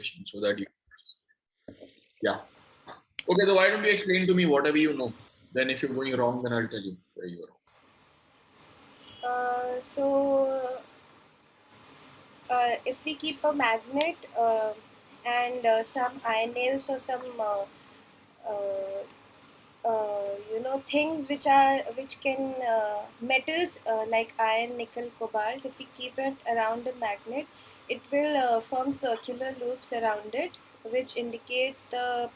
question so that you, yeah. Okay, so why don't you explain to me whatever you know? Then if you're going wrong, then I'll tell you where you are wrong. If we keep a magnet and some iron nails or some things which can metals like iron, nickel, cobalt, if we keep it around a magnet, it will form circular loops around it, which indicates the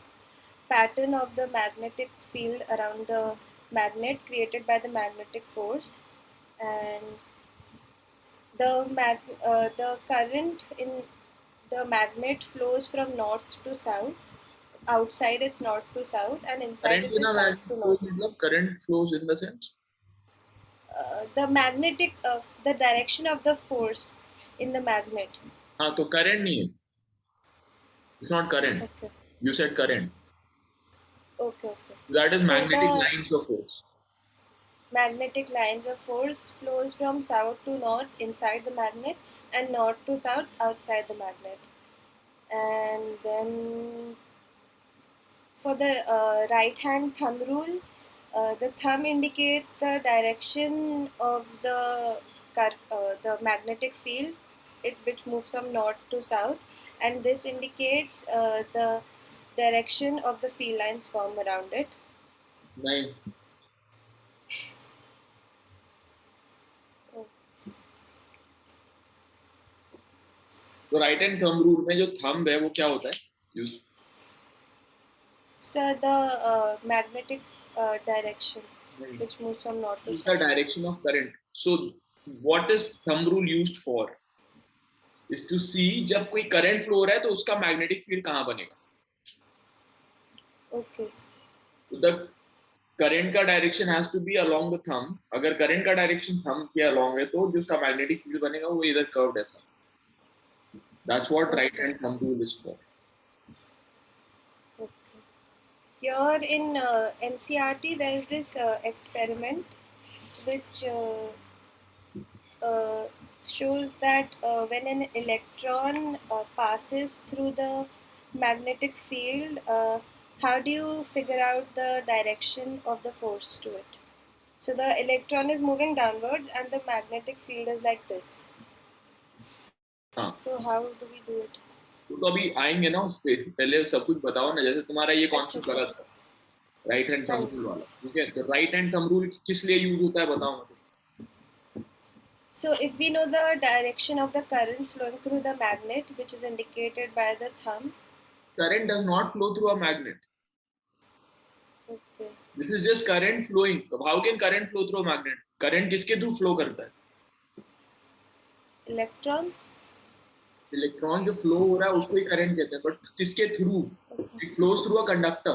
pattern of the magnetic field around the magnet created by the magnetic force. And the current in the magnet flows from north to south. Outside it's north to south, and inside Current it in is a south magnet to flows, north. current flows in the sense. The magnetic the direction of the force in the magnet. हाँ तो current नहीं है. It's not current. Okay, You said current. okay. That is So magnetic the lines of force. magnetic lines of force flows from south to north inside the magnet, and north to south outside the magnet. And then for the right hand thumb rule, the thumb indicates the direction of the magnetic field, which moves from north to south, and this indicates the direction of the field lines formed around it. नहीं. Oh. तो right hand thumb rule में जो thumb है वो क्या होता है? Use. So the magnetic direction which moves from north to Is the south. direction of current. So what is thumb rule used for? Is to see जब कोई current flow हो रहा है तो उसका मैग्नेटिक फील्ड कहाँ बनेगा. Okay. तो द करंट का direction has to be along the thumb. अगर करंट का डायरेक्शन थंब के अलोंग है तो जो उसका मैग्नेटिक फील्ड बनेगा वो इधर कर्व्ड ऐसा. That's what right hand thumb rule is for. Okay. Here in NCRT, there is this experiment which shows that when an electron passes through the magnetic field, how do you figure out the direction of the force to it? So the electron is moving downwards and the magnetic field is like this. हाँ. So how do we do it? तो अभी आएंगे ना उस पे. पहले सब कुछ बताओ ना. जैसे तुम्हारा ये कॉन्सेप्ट अच्छा. गलत है राइट हैंड हाँ थंब जी. रूल वाला. ठीक है. तो राइट हैंड थंब रूल किस लिए यूज होता है बताओ मुझे. So if we know the direction of the current flowing through the magnet, which is indicated by the thumb. Current does not flow through a magnet. Okay. This is just current flowing. How can current flow through a magnet? Current किसके through flow करता है? Electrons. Electron जो flow हो रहा है उसको ही current कहते हैं. बट किसके through? It flows through a conductor.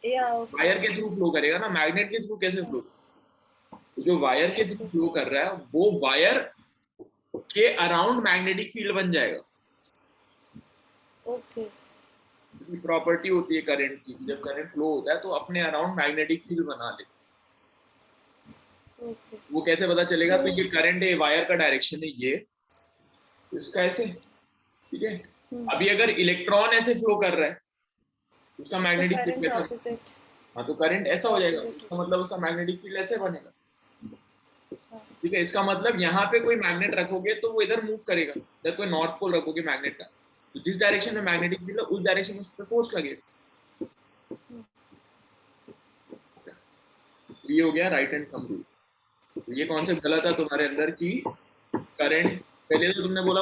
Okay. Wire के थ्रू फ्लो करेगा ना. मैग्नेट के थ्रू कैसे फ्लो? जो वायर के थ्रू फ्लो कर रहा है वो वायर के अराउंड मैग्नेटिक फील्ड बन जाएगा. ओके. प्रॉपर्टी होती है करंट की. जब करंट फ्लो होता है तो अपने अराउंड मैग्नेटिक फील्ड बना ले. वो कैसे पता चलेगा? तो ये करंट है, वायर का डायरेक्शन है ये, इसका ऐसे. ठीक है. अभी अगर इलेक्ट्रॉन ऐसे फ्लो कर रहा है उसका मैग्नेटिक फील्ड कैसा? हाँ तो करंट ऐसा हो जाएगा. तो मतलब उसका मैग्नेटिक फील्ड ऐसे बनेगा. ठीक है. इसका मतलब यहाँ पे कोई मैग्नेट रखोगे तो वो इधर मूव करेगा. जब कोई नॉर्थ पोल रखोगे मैग्नेट का तो जिस डायरेक्शन में मैग्नेटिक फील्ड है उस डायरेक्शन में उस पर फोर्स लगेगा. तो ये हो गया राइट हैंड थंब रूल. तो ये कॉन्सेप्ट गलत है तुम्हारे अंदर की करंट. पहले तो तुमने बोला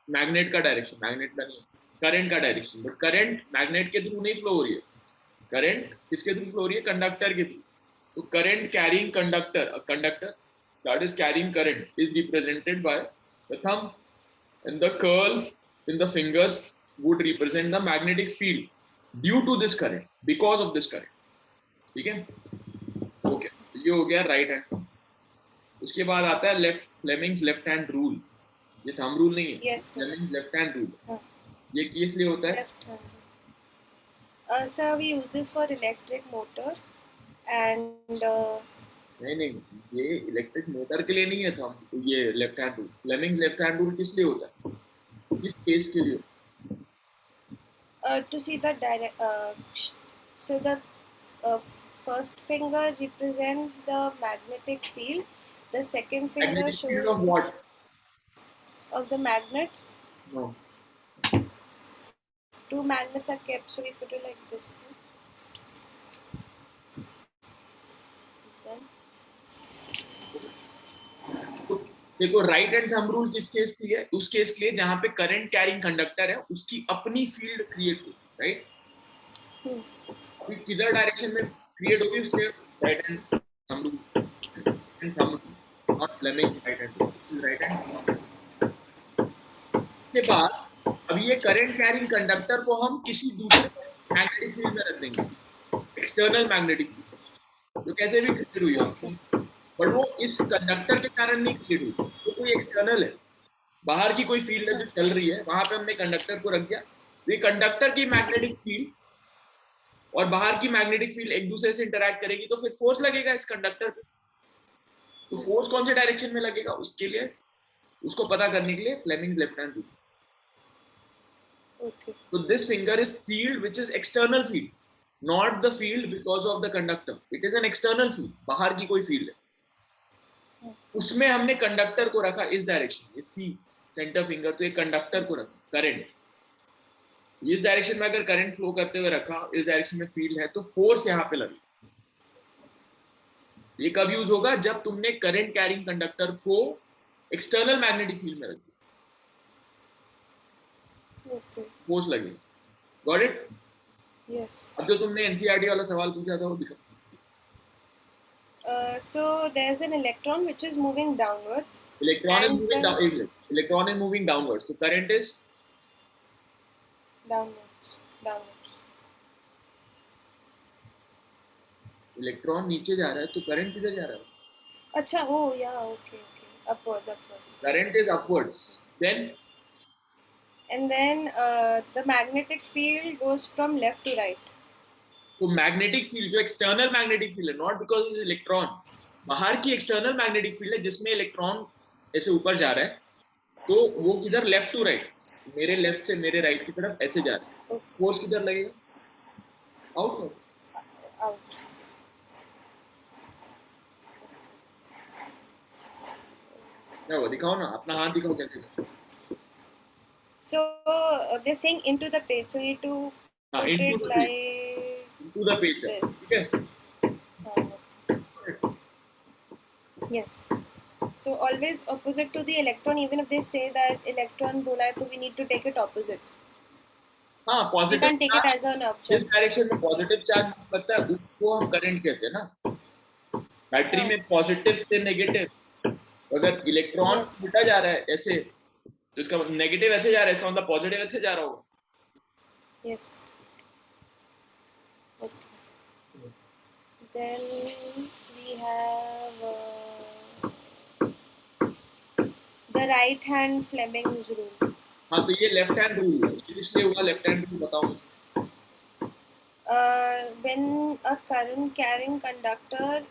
मैग्नेट का डायरेक्शन. मैग्नेट का नहीं, करंट का डायरेक्शन. बट करंट मैग्नेट के थ्रू नहीं फ्लो हो रही है. करंट किसके थ्रू फ्लो हो रही है? कंडक्टर के थ्रू. तो current carrying conductor, a conductor that is carrying current is represented by the thumb, and the curls in the fingers would represent the magnetic field due to this current, because of this current. ठीक है. Okay. ये हो गया right hand thumb. उसके बाद आता है left Fleming's left hand rule. ये थंब रूल नहीं है. Fleming's left hand rule. ये किस लिए होता है? Sir, we use this for electric motor and नहीं, ये इलेक्ट्रिक मोटर के लिए नहीं है थंब. ये left hand rule. Fleming left hand rule किस लिए होता है? किस केस के लिए? To see the direct. So the uh, first finger represents the magnetic field. The second finger Magnetic field shows of what? of the magnets. No. Two magnets are kept, so we put it like this. Then तो देखो right hand thumb rule किस case के लिए? उस case के लिए जहां पे करंट कैरिंग कंडक्टर है उसकी अपनी फील्ड क्रिएट होगी, राइट? अभी किधर डायरेक्शन में क्रिएट होगी? उसके right hand thumb rule, not Fleming right hand, right hand. के बाद अब ये करंट कैरिंग कंडक्टर को हम किसी दूसरे मैग्नेटिक फील्ड में रख देंगे, एक्सटर्नल मैग्नेटिक फील्ड, जो कैसे भी क्रिएट हुई होगी, बट वो इस कंडक्टर के कारण नहीं क्रिएट हुई, वो कोई एक्सटर्नल है, बाहर की कोई फील्ड है जो चल रही है, वहां पे हमने कंडक्टर को रख दिया। ये कंडक्टर की मैग्नेटिक फील्ड और बाहर की मैग्नेटिक फील्ड एक दूसरे से इंटरैक्ट करेगी तो फिर फोर्स लगेगा इस कंडक्टर पे। तो फोर्स कौन से डायरेक्शन में लगेगा उसके लिए, उसको पता करने के लिए Fleming's left hand rule. okay. So this finger is field which is external field, not the field because of the conductor. It is an external field, बाहर की कोई फील्ड है, उसमें हमने कंडक्टर को रखा इस डायरेक्शन, ये सी सेंटर फिंगर, तो ये कंडक्टर को रखा करंट, इस डायरेक्शन में अगर करंट फ्लो करते हुए रखा, इस डायरेक्शन में फील्ड है तो फोर्स यहाँ पे लगी। ये कब यूज होगा? जब तुमने करंट कैरिंग कंडक्टर को एक्सटर्नल मैग्नेटिक फील्ड में रख दिया, फोर्स लगेगी। Got it? Yes. अब जो तुमने एनसीईआरटी वाला सवाल पूछा था वो दिखा। So there's an electron which is moving downwards. Electron is and moving down. Electron is moving downwards. So current is downwards. Electron नीचे जा रहा है तो करंट किधर जा रहा है? अच्छा, oh yeah, okay. Upwards. Current is upwards. Then And then the magnetic field goes from left to right. तो मैग्नेटिक फील्ड जो एक्सटर्नल मैग्नेटिक फील्ड है, नॉट बिकॉज इज इलेक्ट्रॉन, बाहर की एक्सटर्नल मैग्नेटिक फील्ड है जिसमें इलेक्ट्रॉन ऐसे ऊपर जा रहा है, तो वो किधर? लेफ्ट टू राइट, मेरे लेफ्ट से मेरे राइट की तरफ ऐसे जा रहा है। फोर्स किधर लगेगा? आउटवर्ड्स। Out. क्या हुआ? दिखाओ ना, अपना हाथ दिखाओ कैसे। So they're saying into the page, so you need to हाँ, put into it the like page. Into the page. this. ठीक है? Yes. So always opposite to the electron, even if they say that electron बोला है, तो we need to take it opposite. हाँ, You positive can't take it as an जिस object. Direction में positive charge करता है उसको हम करंट कहते हैं ना। बैटरी में पॉजिटिव से नेगेटिव, अगर इलेक्ट्रॉन Yes. उल्टा जा रहा है ऐसे, तो इसका नेगेटिव ऐसे जा रहा है, इसका मतलब पॉजिटिव ऐसे जा रहा होगा। Yes. Okay. Then we have the right hand Fleming's rule. हाँ, तो ये लेफ्ट हैंड रूल है, इसलिए हुआ लेफ्ट हैंड रूल। बताओ। When a current carrying conductor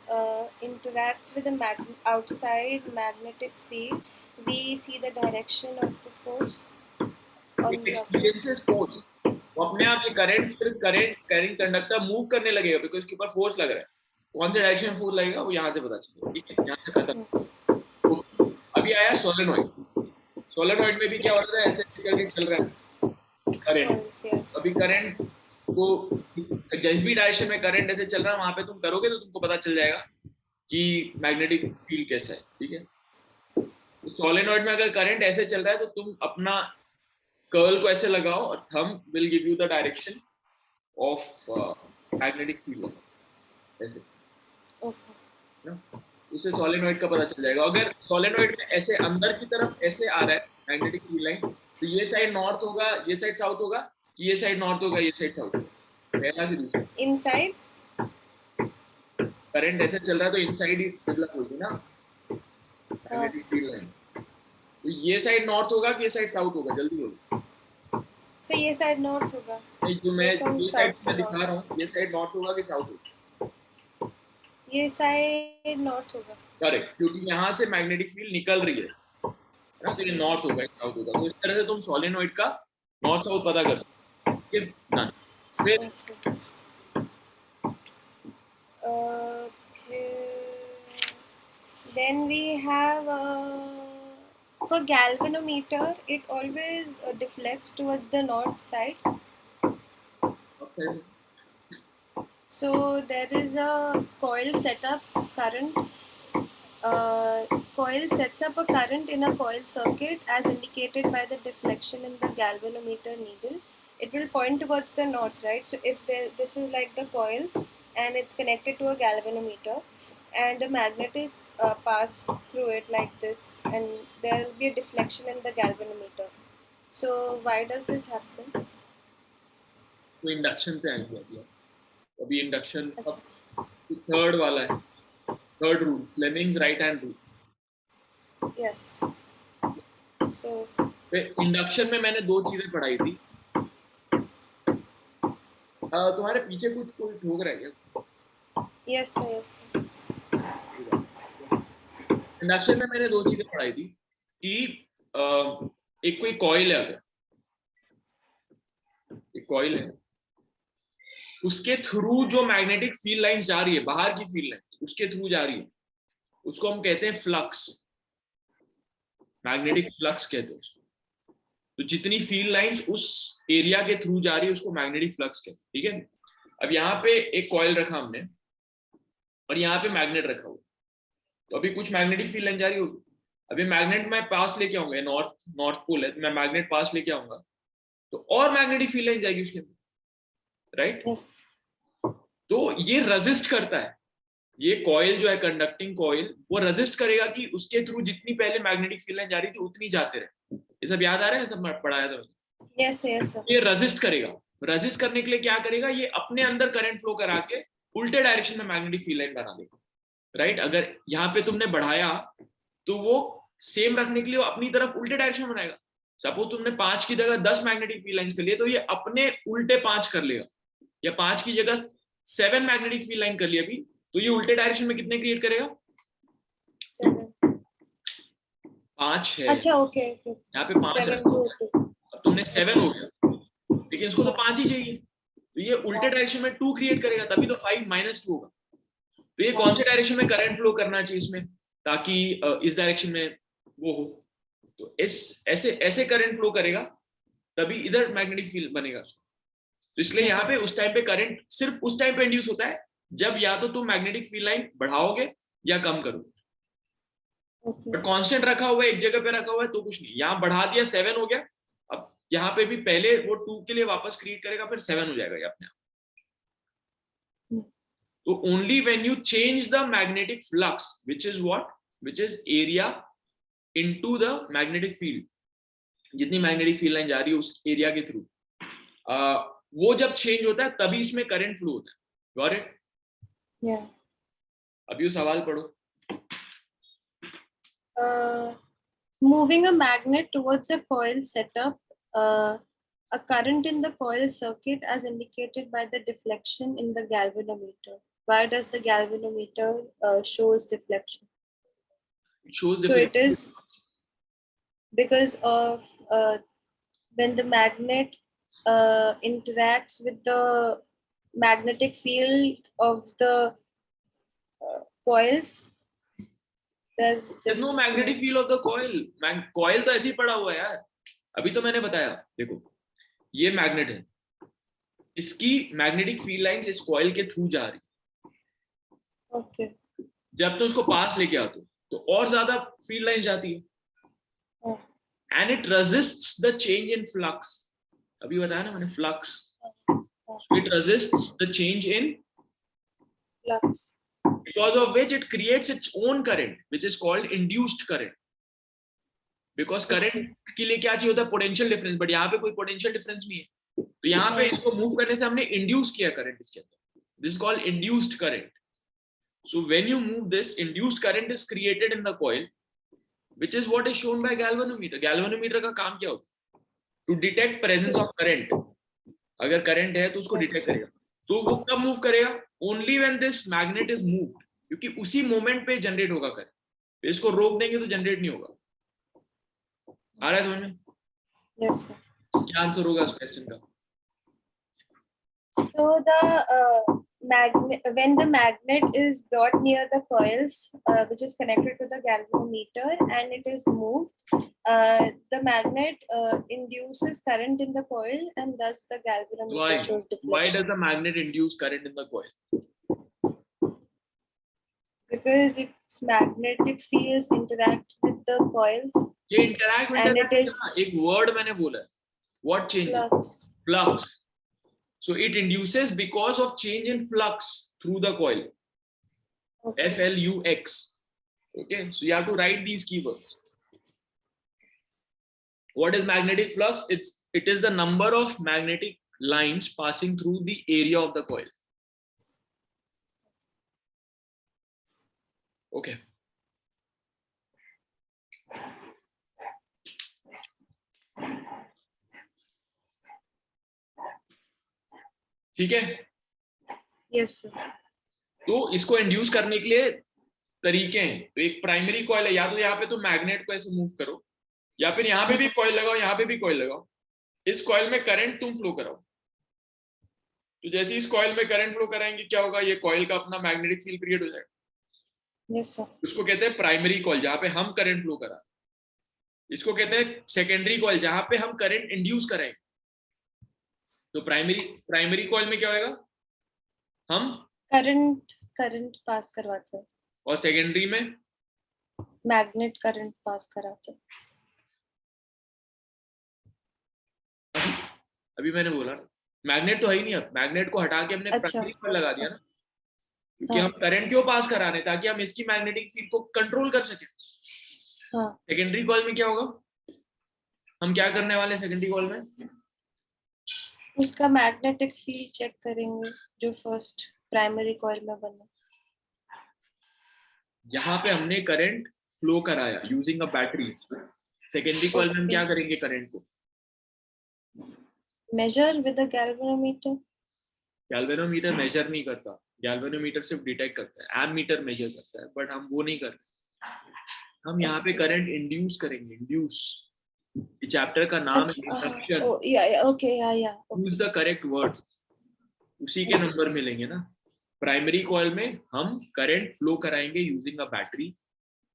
interacts with a outside magnetic field, we see the direction of the force on the object. Experiences force, वो अपने आप ये करंट फिर करंट कैरिंग कंडक्टर मूव करने लगेगा because उसके ऊपर फोर्स लग रहा है। कौन से डायरेक्शन में फोर्स लगेगा वो यहाँ से पता चलेगा, ठीक है? यहाँ से खत्म। अभी आया सोलेनॉइड। सोलेनॉइड में भी क्या हो रहा है? ऐसे करके चल रहा है करंट। अभी करंट को जिस भी डायरेक्शन में करंट ऐसे चल रहा है वहां पे तुम करोगे तो तुमको पता चल जाएगा कि मैग्नेटिक फील्ड कैसा है, ठीक है? तो सोलेनॉइड में अगर करंट ऐसे चल रहा है तो तुम अपना कर्ल को ऐसे लगाओ और thumb will give you the direction of magnetic field, ऐसे। Okay. उससे सोलेनॉइड का पता चल जाएगा। अगर सोलेनॉइड में ऐसे अंदर की तरफ ऐसे आ रहा है मैग्नेटिक फील्ड लाइन, तो ये साइड नॉर्थ होगा, ये साइड साउथ होगा, कि ये साइड नॉर्थ होगा, ये साइड साउथ होगा? पहला कि दूसरा? Inside. करंट ऐसे चल रहा है तो इनसाइड ही डेवलप होगी ना मैग्नेटिक फील्ड लाइन। तो ये साइड नॉर्थ होगा कि ये साइड साउथ होगा? जल्दी बोलो। So ये साइड नॉर्थ होगा। नहीं, जो मैं ये साइड में दिखा रहा हूँ, ये साइड नॉर्थ होगा कि साउथ होगा? ये साइड नॉर्थ होगा। करेक्ट, क्योंकि यहाँ से मैग्नेटिक फील्ड निकल रही है ना, तो ये नॉर्थ होगा, साउथ होगा। तो इस तरह से तुम सोलेनॉइड का नॉर्थ साउथ पता कर सकते हो। Give none. फिर Okay. Okay. Then we have for galvanometer, it always deflects towards the north side. okay. So there is a coil setup current. Uh, Coil sets up a current in a coil circuit as indicated by the deflection in the galvanometer needle. It will point towards the north, right? So if this is like the coils and it's connected to a galvanometer and a magnet is passed through it like this, and there will be a deflection in the galvanometer. So why does this happen? तो induction पे आएंगे अभी. अभी induction अच्छा. अब third वाला है. Third rule, Fleming's right hand rule. Yes. So induction में मैंने दो चीजें पढ़ाई थी. तुम्हारे पीछे कुछ कोई ठोक रहा है क्या? yes, yes. इंडक्शन में मैंने दो चीजें पढ़ाई थी कि एक कोई कॉइल है, अगर एक कॉइल है, उसके थ्रू जो मैग्नेटिक फील्ड लाइंस जा रही है, बाहर की फील्ड लाइंस उसके थ्रू जा रही है, उसको हम कहते हैं फ्लक्स. मैग्नेटिक फ्लक्स कहते हैं उसको. तो जितनी फील्ड लाइंस उस एरिया के थ्रू जा रही है उसको मैग्नेटिक फ्लक्स कहते हैं. ठीक है. अब यहाँ पे एक कॉइल रखा हमने और यहाँ पे मैग्नेट रखा हुआ. तो अभी कुछ मैग्नेटिक फील्ड लाइन जा रही होगी. अभी मैग्नेट मैं पास लेके आऊंगा, नॉर्थ नॉर्थ पोल है तो मैं मैग्नेट पास लेके आऊंगा तो और मैग्नेटिक फील्ड लाइन जाएगी उसके अंदर, राइट. Yes. तो ये रेजिस्ट करता है. ये कॉइल जो है, कंडक्टिंग कॉइल, वो रेजिस्ट करेगा कि उसके थ्रू जितनी पहले मैग्नेटिक फील्ड लाइन जा रही थी उतनी जाते रहे. ये सब याद आ रहा है, सब पढ़ाया था. Yes, yes, sir. ये रेजिस्ट करेगा. रेजिस्ट करने के लिए क्या करेगा, ये अपने अंदर करंट फ्लो करा के उल्टे डायरेक्शन में मैग्नेटिक फील्ड लाइन बना देगा, राइट. अगर यहाँ पे तुमने बढ़ाया तो वो सेम रखने के लिए अपनी तरफ उल्टे डायरेक्शन में बनाएगा. सपोज तुमने 5 की जगह 10 मैग्नेटिक फील्ड लाइंस कर लिए तो ये अपने उल्टे 5 कर लेगा. या 5 की जगह 7 मैग्नेटिक फील्ड लाइन कर लिया अभी तो ये उल्टे डायरेक्शन में कितने क्रिएट करेगा? 5 है. अच्छा, ओके. यहाँ पे 5 रखा हुआ है. अब तुमने 7 हो गया, लेकिन इसको तो 5 ही चाहिए. तो ये उल्टे डायरेक्शन में 2 क्रिएट करेगा, तभी तो 5 -2 होगा. तो ये कौन से डायरेक्शन में करंट फ्लो करना चाहिए इसमें, ताकि इस डायरेक्शन में वो हो. तो इस ऐसे ऐसे करंट फ्लो करेगा तभी इधर मैग्नेटिक फील्ड बनेगा. तो इसलिए यहाँ पे उस टाइम पे करंट सिर्फ उस टाइम पे इंड्यूस होता है जब या तो तुम मैग्नेटिक फील्ड लाइन बढ़ाओगे या कम करोगे. बट कांस्टेंट रखा हुआ है, एक जगह पे रखा हुआ है तो कुछ नहीं. यहाँ बढ़ा दिया, 7 हो गया. अब यहाँ पे भी पहले वो 2 के लिए वापस क्रिएट करेगा, फिर 7 हो जाएगा ये अपने आप. तो only when you change the magnetic flux, which is what, which is area into the magnetic field, जितनी मैग्नेटिक फील्ड लाइन जा रही है उस एरिया के थ्रू, वो जब चेंज होता है तभी इसमें करंट फ्लो होता है. Got it? Yeah. अभी वो सवाल पढ़ो. Moving a magnet towards a coil setup, a current in the coil circuit as indicated by the deflection in the galvanometer. Why does the galvanometer shows deflection? It shows So it is because of when the magnet interacts with the magnetic field of the coils. There's no magnetic field of the coil. Coil तो ऐसे ही पड़ा हुआ है यार. अभी तो मैंने बताया. देखो ये मैग्नेट है, इसकी मैग्नेटिक फील्ड लाइंस इस कॉइल के थ्रू जा रही. ओके. जब तो उसको पास लेके आते तो और ज्यादा फील्ड लाइंस जाती है. And it resists the change in flux. अभी बताया ना मैंने, flux. It resists the change in flux, because of which it creates its own current which is called induced current. because current के लिए क्या चाहिए होता है, पोटेंशियल डिफरेंस. बट यहाँ पे कोई पोटेंशियल डिफरेंस नहीं है, तो यहाँ पे इसको मूव करने से हमने इंड्यूस किया करंट इसके अंदर. This is called induced current. So when you move this, induced current is created in the coil, which is what is shown by galvanometer. galvanometer का काम क्या होता है? To detect presence of current. अगर current है तो उसको detect करेगा. तो वो कब मूव करेगा? Only when this magnet is moved, क्योंकि उसी मोमेंट पे जनरेट होगा करंट. इसको रोक देंगे तो जनरेट नहीं होगा. आ रहा है समझ में? Yes sir. क्या आंसर होगा इस क्वेश्चन का? So when the magnet is brought near the coils, which is connected to the galvanometer, and it is moved, the magnet induces current in the coil, and thus the galvanometer shows Why deflection. does the magnet induce current in the coil? Because its magnetic fields interact with the coils. ये interact And it is एक word मैंने बोला है. What changes? flux. Flux. So it induces because of change in flux through the coil. Okay. Flux. Okay, so you have to write these keywords. What is magnetic flux? It is the number of magnetic lines passing through the area of the coil. Okay. ठीक है? Yes, sir. तो इसको induce करने के लिए तरीके हैं. तो एक प्राइमरी कॉइल है, या तो यहाँ पे तो मैग्नेट को ऐसे मूव करो, या फिर यहाँ पे भी कॉइल लगाओ, यहाँ पे भी कॉइल लगाओ. इस कॉइल में करंट तुम फ्लो कराओ. तो जैसे इस कॉइल में करंट फ्लो कराएंगे क्या होगा? ये कॉइल का अपना मैग्नेटिक फील्ड क्रिएट हो जाएगा. Yes, sir. उसको कहते हैं प्राइमरी कॉइल, जहां पे हम करंट फ्लो करा. इसको कहते हैं सेकेंडरी कॉइल, जहां पे हम करंट इंड्यूस करेंगे. तो प्राइमरी कॉइल में क्या होगा? हम करंट पास करवाते हैं. और सेकेंडरी में मैग्नेट करंट पास कराते हैं. अभी मैंने बोला मैग्नेट तो है ही नहीं. अब मैग्नेट को हटा के हमने प्राइमरी कॉइल लगा दिया ना, क्योंकि हम करंट क्यों पास करा रहे हैं? ताकि हम इसकी मैग्नेटिक फील्ड को कंट्रोल कर सके. सेकेंडरी कॉइल में क्या होगा? हम क्या करने वाले सेकेंडरी कॉइल में? उसका मैग्नेटिक फील्ड चेक करेंगे जो फर्स्ट प्राइमरी कॉइल में बना. यहाँ पे हमने करंट फ्लो कराया using a battery. Secondary coil में हम क्या करेंगे? करंट को measure with a galvanometer. Galvanometer measure नहीं करता. गैल्वेनोमीटर सिर्फ डिटेक्ट करता है. एमीटर मेजर करता है, बट हम वो नहीं करते. हम यहाँ पे करंट इंड्यूस करेंगे. इंड्यूस चैप्टर का नाम है इंडक्शन. ओके, या यूज द करेक्ट वर्ड्स. उसी के नंबर मिलेंगे ना. प्राइमरी कॉइल में हम करंट फ्लो कराएंगे using a battery.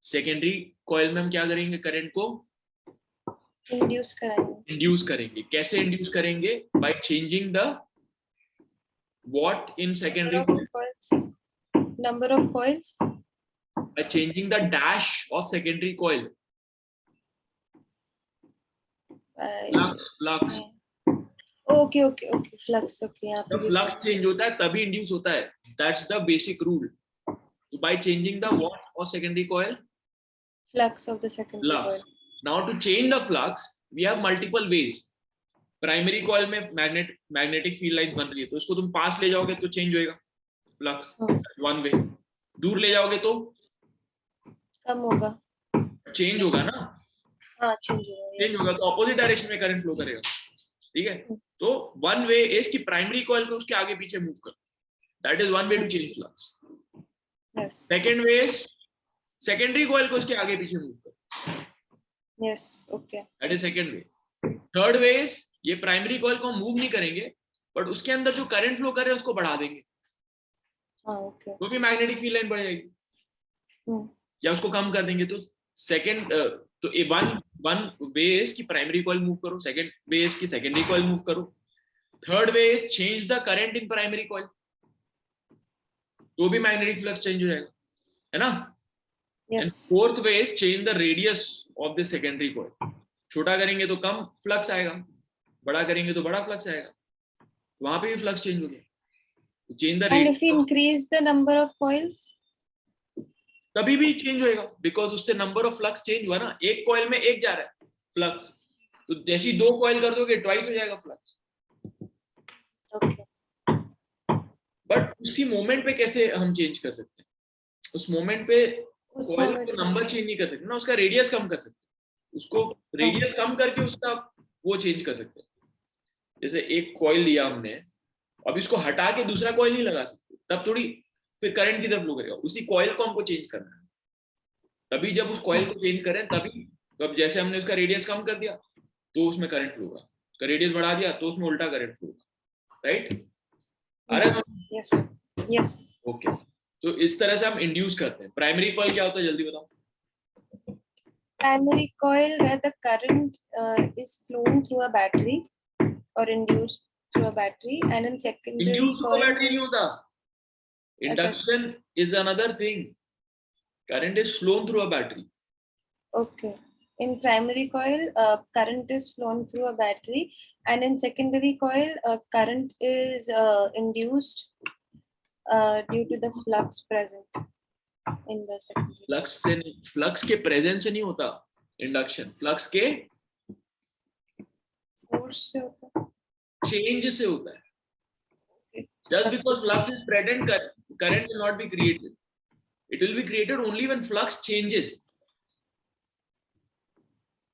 Secondary coil में हम क्या करेंगे? करंट को इंड्यूस करेंगे. कैसे इंड्यूस करेंगे? By changing the what in secondary number of coils by changing the dash of secondary coil. Flux. Okay, flux. Okay, जब flux change होता है तभी induce होता है. That's the basic rule. So by changing the what of secondary coil? Flux of the secondary coil. Now to change the flux, we have multiple ways. Primary coil में magnetic field line बन रही है, तो उसको तुम पास ले जाओगे तो चेंज होएगा फ्लक्स. One way. दूर ले जाओगे तो कम होगा. चेंज होगा ना. हाँ, चेंज होगा. तो ऑपोजिट डायरेक्शन में करंट फ्लो करेगा. ठीक है. तो वन वे इज कि प्राइमरी कॉइल को उसके आगे पीछे मूव करो. That is one way to change flux. Second way is secondary coil को उसके आगे पीछे मूव करो. Yes, okay. That is second way. Third way is ये प्राइमरी कॉइल को हम मूव नहीं करेंगे, बट उसके अंदर जो करंट फ्लो कर रहे हैं उसको बढ़ा देंगे. तो भी मैग्नेटिक फील्ड लाइन बढ़ जाएगी. या उसको कम कर देंगे. तो सेकंड तो वन वे इज कि प्राइमरी कॉइल मूव करो. सेकंड वे इज कि सेकेंडरी कॉइल मूव करो. Third way is change the current in primary coil. तो भी मैग्नेटिक फ्लक्स चेंज हो जाएगा, है ना. And fourth way is change the radius of the secondary coil. छोटा करेंगे तो कम फ्लक्स आएगा, बड़ा करेंगे तो बड़ा फ्लक्स आएगा. वहां पे भी फ्लक्स चेंज हो गया. Change the radius. And if we increase the number of coils तभी भी चेंज होएगा, बिकॉज उससे नंबर ऑफ फ्लक्स चेंज हुआ ना. एक कॉइल में एक जा रहा है फ्लक्स, तो जैसे ही 2 कॉइल कर दोगे ट्वाइस हो जाएगा फ्लक्स. बट उसी मोमेंट पे कैसे हम चेंज कर सकते हैं? उस मोमेंट पे कॉइल का नंबर चेंज नहीं कर सकते ना, उसका रेडियस कम कर सकते. उसको रेडियस कम करके उसका वो चेंज कर सकते. जैसे एक कॉइल लिया हमने, अब इसको हटा के दूसरा कॉइल नहीं लगा सकते, तब थोड़ी फिर करंट की तरफ फ्लो करेगा. उसी कॉइल को हमको चेंज करना है. तभी जब उस कॉइल को चेंज करें तभी, तो जैसे हमने उसका रेडियस कम कर दिया तो उसमें करंट फ्लो होगा. उसका रेडियस बढ़ा दिया तो उसमें उल्टा करंट फ्लो होगा. राइट. अरे Yes, sir. Yes. ओके, तो इस तरह से हम इंड्यूस करते हैं. प्राइमरी कॉइल क्या होता है, जल्दी बताओ. Primary coil where the current is flown through a battery or induced through a battery, and in secondary induce तो coil. बैटरी नहीं होता. Induction is another thing. Current is phloem through a battery. Okay. In primary coil, current is flown through a battery, and in secondary coil, current is induced due to the flux present in the secondary. Flux से नहीं, flux के presence से नहीं होता induction. Flux के Force से होता है. चेंज से होता है. Just because flux is present, current will not be created. It will be created only when flux changes.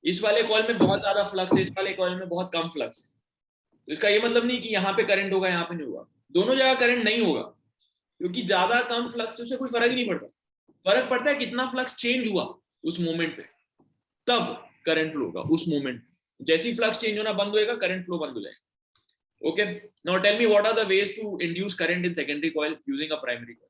इस वाले कॉइल में बहुत ज्यादा फ्लक्स है, इस वाले कॉइल में बहुत कम फ्लक्स है. तो इसका ये मतलब नहीं कि यहाँ पे करंट होगा, यहाँ पे नहीं होगा. दोनों जगह करंट नहीं होगा, क्योंकि ज्यादा कम फ्लक्स से कोई फर्क ही नहीं पड़ता. फर्क पड़ता है कितना फ्लक्स चेंज हुआ उस मोमेंट पे, तब करंट फ्लो होगा उस मोमेंट. जैसे ही फ्लक्स चेंज होना बंद होएगा, करंट फ्लो बंद हो जाएगा. Okay, now tell me what are the ways to induce current in secondary coil using a primary coil.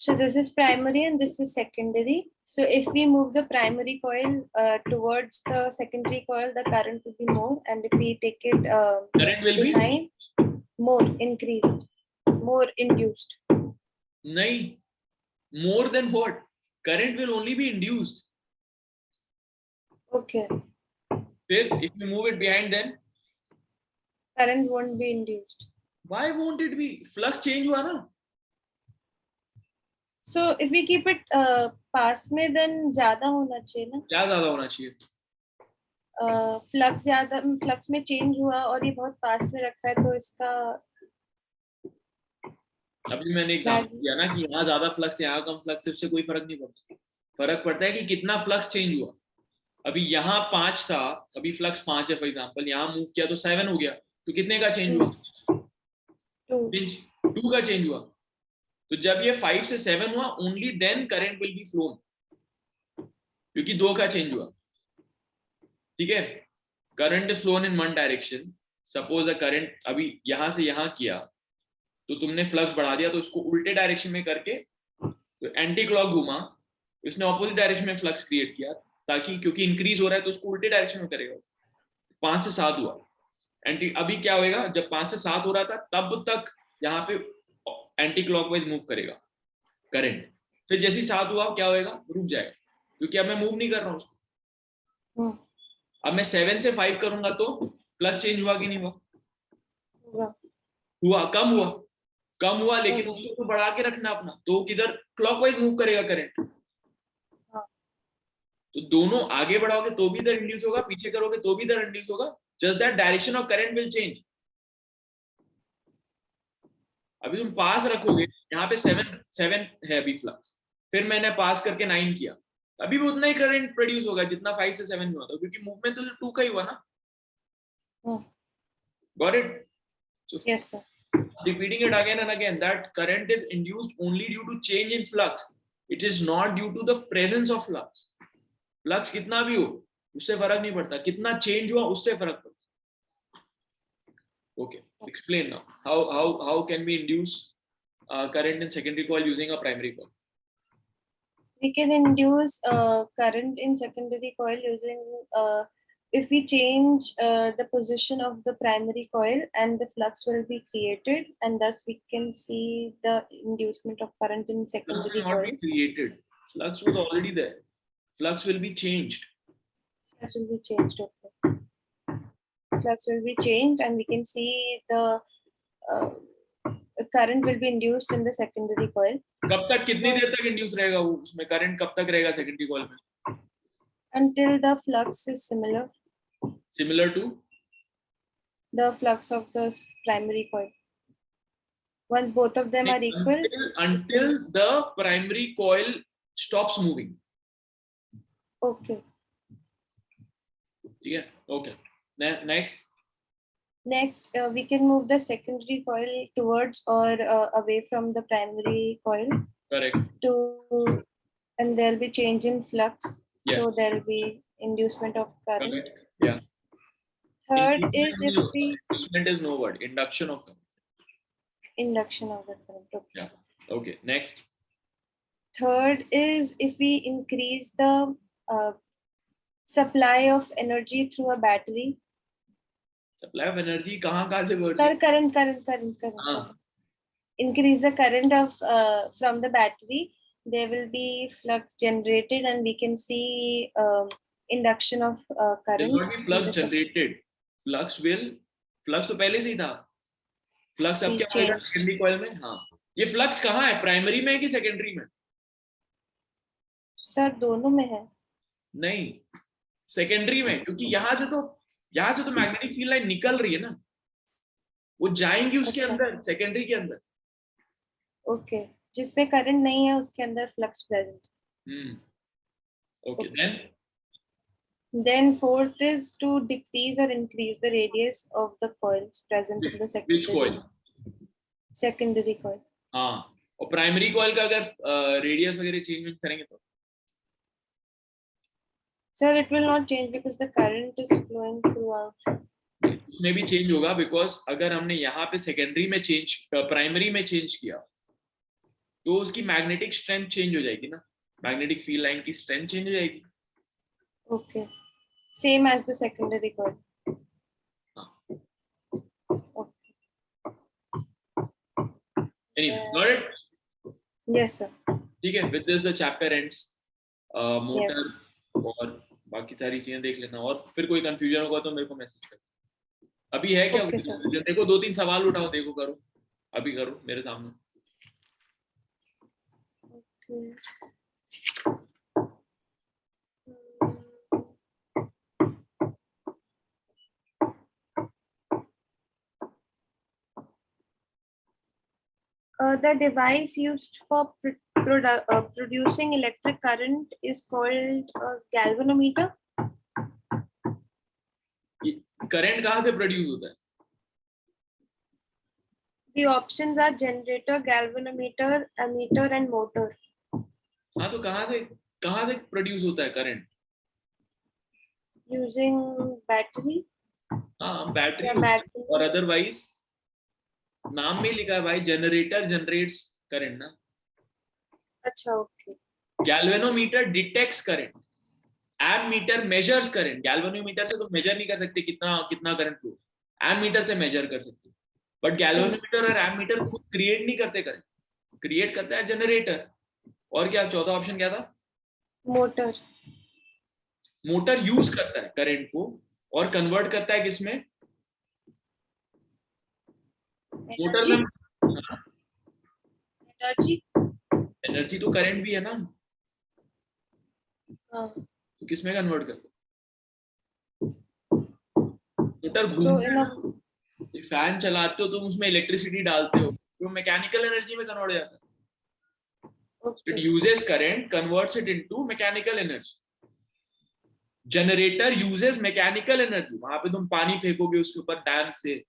So this is primary and this is secondary. So if we move the primary coil towards the secondary coil, the current will be more, and if we take it Current will behind, more increased, more induced. नहीं, more than what? Current will only be induced. Okay. फिर if you move it behind, then Current won't be induced. why won't it be? Flux change हुआ ना. So if we keep it पास में, then ज़्यादा होना चाहिए ना. क्या ज्यादा होना चाहिए? फ्लक्स ज़्यादा, फ्लक्स में चेंज हुआ और ये बहुत पास में रखा है, तो इसका. अभी मैंने एग्जांपल दिया ना कि यहाँ ज्यादा फ्लक्स, यहाँ कम फ्लक्स है, उससे कोई फर्क नहीं पड़ता. फर्क पड़ता है कि कितना फ्लक्स चेंज हुआ. अभी यहाँ 5 था, अभी फ्लक्स 5 है फॉर एग्जांपल, यहाँ मूव किया तो 7 हो गया, तो कितने का चेंज हुआ? 2 का चेंज हुआ. तो जब ये 5 से 7 हुआ, only then current will be flown, क्योंकि 2 का चेंज हुआ. ठीक है. Current is flown in one direction. Suppose a current अभी यहां से यहां किया, तो तुमने फ्लक्स बढ़ा दिया, तो उसको उल्टे डायरेक्शन में करके, तो एंटी क्लॉक घुमा, इसने ऑपोजिट डायरेक्शन में फ्लक्स क्रिएट किया, ताकि क्योंकि इंक्रीज हो रहा है तो उसको उल्टे डायरेक्शन में करेगा. 5 से 7 हुआ. एंटी अभी क्या होएगा, जब 5 से 7 हो रहा था तब तक यहाँ पे एंटी क्लॉकवाइज मूव करेगा करंट. फिर जैसे 7 हुआ क्या होएगा, रुक जाएगा, क्योंकि अब मैं मूव नहीं कर रहा हूँ उसको. अब मैं 7 से 5 करूंगा तो फ्लक्स चेंज हुआ कि नहीं हुआ? हुआ. कम हुआ, लेकिन उसको तो बढ़ा के रखना अपना, तो किधर क्लॉकवाइज मूव करेगा करंट. तो दोनों आगे बढ़ाओगे तो भी इधर इंड्यूस होगा, पीछे करोगे तो भी इधर इंड्यूस होगा. Just that direction of current will change. अभी तुम पास रखोगे, यहाँ पे 7 है अभी फ्लक्स, फिर मैंने पास करके 9 किया, अभी भी उतना ही करंट प्रोड्यूस होगा जितना 5 से 7 में हुआ था, क्योंकि मूवमेंट तो 2 का ही हुआ ना. Got it? So, yes, sir. Repeating it again and again, that current is induced only due to change in flux. It is not due to the presence of flux. Flux कितना भी हो, उससे फर्क नहीं पड़ता, कितना चेंज हुआ उससे फर्क पड़ता. Okay, explain now. How can we induce current in secondary coil using a primary coil? We can induce current in secondary coil using if we change the position of the primary coil, and the flux will be created, and thus we can see the inducement of current in secondary coil. Flux will not be created. Flux was already there. Flux will be changed. Flux will be changed. Okay. Flux will be changed, and we can see the current will be induced in the secondary coil. कब तक, कितनी देर तक induce रहेगा वो, उसमें current कब तक रहेगा सेकेंडरी कॉइल में? Until the flux is similar to the flux of the primary coil. Once both of them are equal, until the primary coil stops moving. Okay. Yeah. Okay. Next, we can move the secondary coil towards or away from the primary coil. Correct. And there will be change in flux. Yeah. So there will be inducement of current. Correct. Yeah. Third is if we. Inducement is no word. Induction of current. induction of the current. Okay. Yeah. Okay. Next. Third is if we increase the supply of energy through a battery. Supply of energy कहाँ से बढ़ Current. हाँ. Increase the current of from the battery, there will be flux generated, and we can see induction of There current. will not be flux generated. Flux तो पहले से ही था. Flux अब क्या होगा सेकेंडरी कॉइल में? हाँ. ये फ्लक्स कहाँ है? प्राइमरी में है कि सेकेंडरी में? सर दोनों में है. नहीं, सेकेंडरी में, क्योंकि यहाँ से तो मैग्नेटिक फील्ड लाइन निकल रही है ना, वो जाएंगी उसके अंदर, सेकेंडरी के अंदर. ओके, जिसमें करंट नहीं है उसके अंदर flux present. Okay, then fourth is to decrease or increase the radius of the coils present in the secondary coil. हाँ, और प्राइमरी कॉइल का अगर रेडियस वगैरह चेंज करेंगे तो? Sir, it will not change because the current is flowing throughout. उसमें भी change होगा, बिकॉज अगर हमने यहाँ पे सेकेंडरी में प्राइमरी में चेंज किया तो उसकी मैग्नेटिक स्ट्रेंथ चेंज हो जाएगी ना, मैग्नेटिक फील्ड लाइन की स्ट्रेंथ चेंज हो जाएगी. Okay, same as the secondary coil. Okay. Anyway, got it? Yes, sir. ठीक है, with this the chapter ends. Motor और बाकी सारी चीजें देख लेना, और फिर कोई कंफ्यूजन होगा तो मेरे को मैसेज कर. अभी है क्या कंफ्यूजन? देखो 2-3 सवाल उठाओ, देखो करो, अभी करो मेरे सामने. The device used for producing electric current is called a galvanometer. Current कहाँ से प्रोड्यूस होता है? The options are generator, galvanometer, ammeter, and motor. हाँ, तो कहाँ से प्रोड्यूस होता है करंट? Using battery. हाँ, बैटरी. और अदरवाइज नाम में लिखा है भाई, जनरेटर जनरेट्स करंट ना. अच्छा, okay. Galvanometer detects current, ammeter measures current. Galvanometer से तो मेजर नहीं कर सकते कितना करंट फ्लो, एमीटर से मेजर कर सकते. बट गैल्वेनोमीटर और एमीटर खुद क्रिएट नहीं करते करंट, क्रिएट करता है जनरेटर. और क्या चौथा ऑप्शन क्या था? मोटर. मोटर यूज करता है करंट को और कन्वर्ट करता है किसमें? मोटर में एनर्जी तो करंट भी है ना. तो किसमें कन्वर्ट करते? मोटर घूमता, फैन चलाते हो तुम, उसमें इलेक्ट्रिसिटी डालते हो, तो मैकेनिकल एनर्जी में कन्वर्ट हो जाता है. It uses current, converts it into mechanical energy. Generator uses mechanical energy. वहां पे तुम पानी फेंकोगे उसके ऊपर डैम से,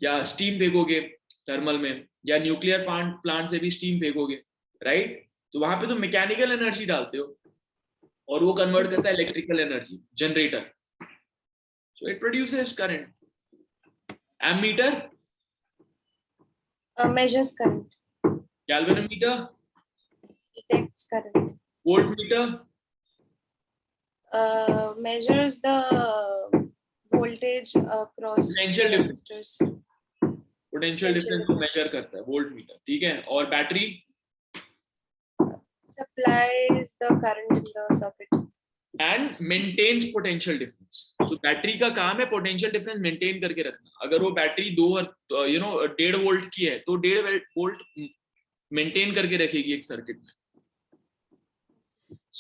या स्टीम फेंकोगे थर्मल में, या न्यूक्लियर प्लांट से भी स्टीम फेंकोगे, राइट? तो वहां पे तुम मैकेनिकल एनर्जी डालते हो और वो कन्वर्ट करता है electrical energy, generator. So it produces current. Ammeter measures current. Galvanometer detects current. Voltmeter measures the voltage across resistors. Potential difference को measure करता है voltmeter. ठीक है. और battery supplies the current in the circuit and maintains potential difference. So battery का काम है potential difference maintain करके रखना. अगर वो बैटरी 1.5 वोल्ट की है तो 1.5 वोल्ट मेंटेन करके रखेगी एक सर्किट में.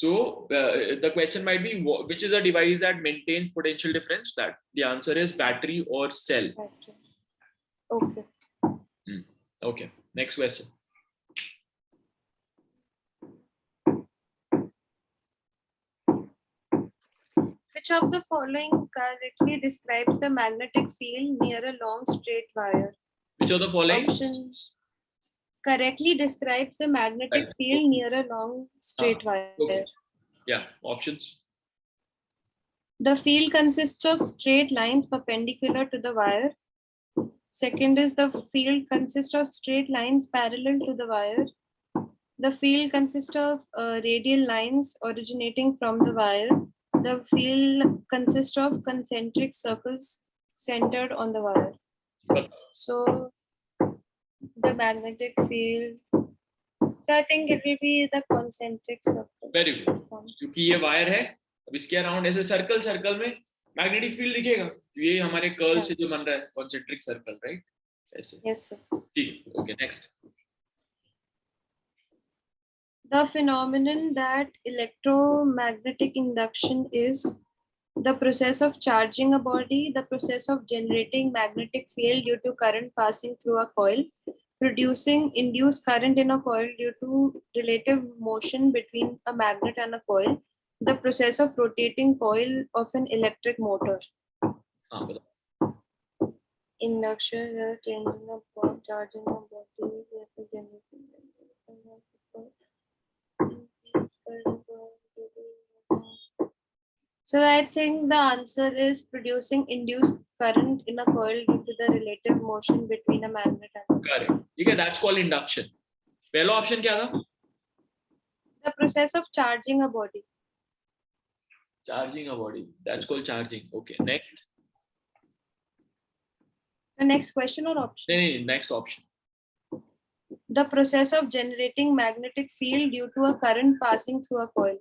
So the question might be, which is a device that maintains potential difference? That the answer is battery or cell. Battery. Okay. Okay. Next question. Which of the following correctly describes the magnetic field near a long straight wire? Which of the following? Option correctly describes the magnetic field near a long straight wire. Okay. Yeah, options. The field consists of straight lines perpendicular to the wire. Second is the field consists of straight lines parallel to the wire. The field consists of radial lines originating from the wire. The field consists of concentric circles centered on the wire. So the magnetic field. So I think it will be the concentric circle. Very good. क्योंकि ये wire है, अब इसके around ऐसे circle circle में magnetic field दिखेगा. ये हमारे कर्ल से जो बन रहा है कॉन्सेंट्रिक सर्कल, राइट? ऐसे. Yes, sir. ठीक है. Okay, next. The phenomenon that electromagnetic induction is the process of charging a body, the process of generating magnetic field due to current passing through a coil, producing induced current in a coil due to relative motion between a magnet and a coil, the process of rotating coil of an electric motor. हाँ, बताओ. Induction, changing of coil, charging of body, generating. So I think the answer is producing induced current in a coil due to the relative motion between a magnet and a coil. Correct. ठीक है, that's called induction. पहला option क्या था? The process of charging a body. Charging a body. That's called charging. Okay, next. The next question or option? नहीं, next option. The process of generating magnetic field due to a current passing through a coil.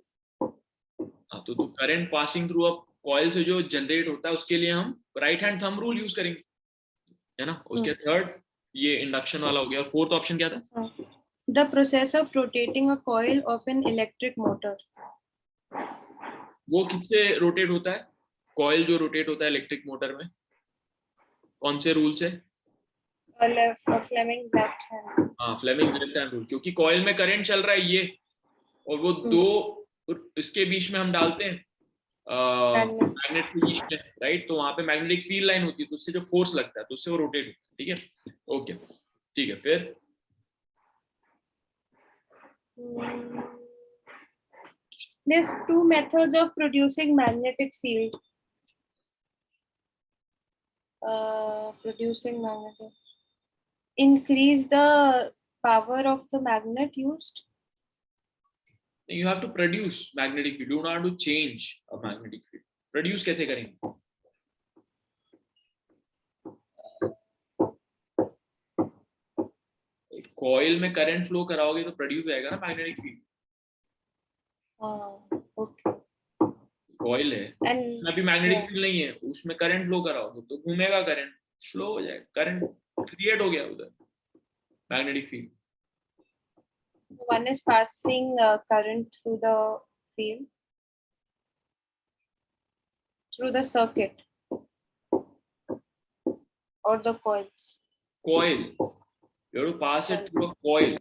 हाँ, तो current passing through a coil से जो generate होता है उसके लिए हम right hand thumb rule use करेंगे, है ना? उसके थर्ड ये इंडक्शन वाला हो गया. और फोर्थ ऑप्शन क्या था? The process of rotating a coil of an electric motor. वो किससे रोटेट होता है? कॉइल जो रोटेट होता है इलेक्ट्रिक मोटर में, कौन से रूल से? Fleming's left hand. हाँ, फ्लेमिंग लेफ्ट हैंड रूल. क्योंकि कॉइल में करंट चल रहा है ये, और वो दो इसके बीच में हम डालते हैं मैग्नेट के बीच में, राइट? तो वहां पे मैग्नेटिक फील्ड लाइन होती है, तो उससे जो फोर्स लगता है तो उससे वो रोटेट होता है. ठीक है, ओके, ठीक है. फिर There's two methods of producing magnetic field. Producing magnetic. Increase the power of the magnet used. you have to produce magnetic field. You don't have to change a magnetic field. Produce कैसे करेंगे? Coil में current flow कराओगे तो produce हो जाएगा ना magnetic field. Okay. Coil है, उसमें भी मैग्नेटिक फील्ड नहीं है, उसमें करंट फ्लो कराओगे तो घूमेगा, करंट फ्लो हो जाएगा, करंट क्रिएट हो गया उधर, magnetic field. One is passing current through the field, through the circuit, or the coils. Coil. You have to pass it through a coil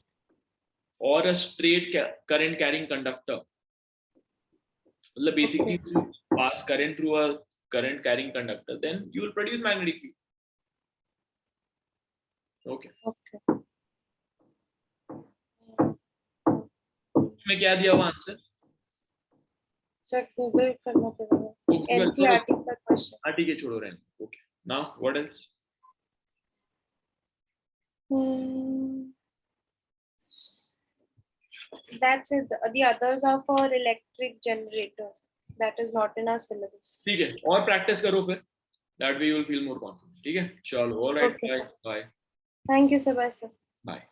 or a straight current carrying conductor. मतलब basically if you pass current through a current carrying conductor, then you will produce magnetic field. Okay. Okay. इसमें क्या दिया हुआ answer? Sir Google करना पड़ेगा. NCERT का question. हाँ ठीक है, छोड़ो रहने. Okay, now what else? That's it. The others are for electric generator. That is not in our syllabus. ठीक है, और प्रैक्टिस करो फिर. That way you will feel more confident. ठीक है, चलो. All right. Okay, bye. Thank you, sir. Bye, sir. Bye.